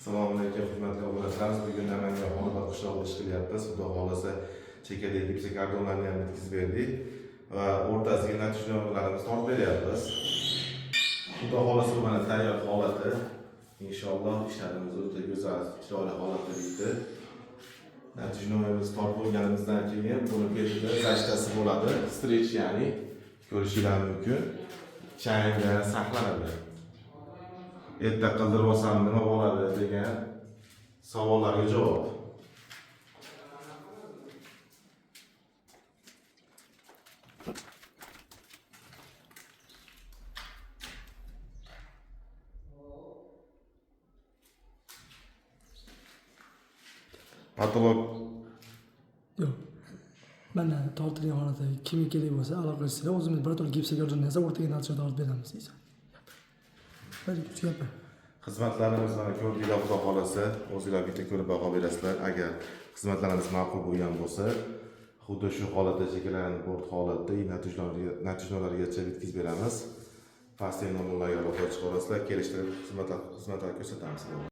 Assalomu alaykum, hurmatli obunachilarimiz. Bugun Namangan Xonobod qishlog'ida ish qilyapmiz. Xudo xohlasa chekadagi gipsokardonlarni ham bitkazib berdik va o'rtasiga natijlarimizni tortib beryapmiz. Xudo xohlasa bu mana tayyor holati. Inshaalloh ishlarimiz o'ta go'zal, chiroyli holatda bitdi. Natijlarimizni tortib bo'lganimizdan keyin buni betida zashtasi bo'ladi. Strech ya'ni ko'rishingiz mumkin. Changda saqlanadi. Erta qildirib olsam nima bo'ladi degan savollarga javob. Patolog yo'q. Mana tortilgan holatda kimga kerak bo'lsa aloqa qilishsa, o'zimiz bir to'la gipsokardon yasab o'rtaga natija tortib beramiz deysan. Hadi gapir. xizmatlarimizni ko'rdinglar, xudo xohlasa o'zinglar bitta ko'rib baho berasizlar. Agar xizmatlarimiz ma'qul bo'lgan bo'lsa, xuddi shu holatda chekalarini bort holatda natijlargacha bitkazib beramiz. Pastdagi nomerlarga aloqa chiqarasizlar, kelishtirib xizmatlar ko'rsatamiz.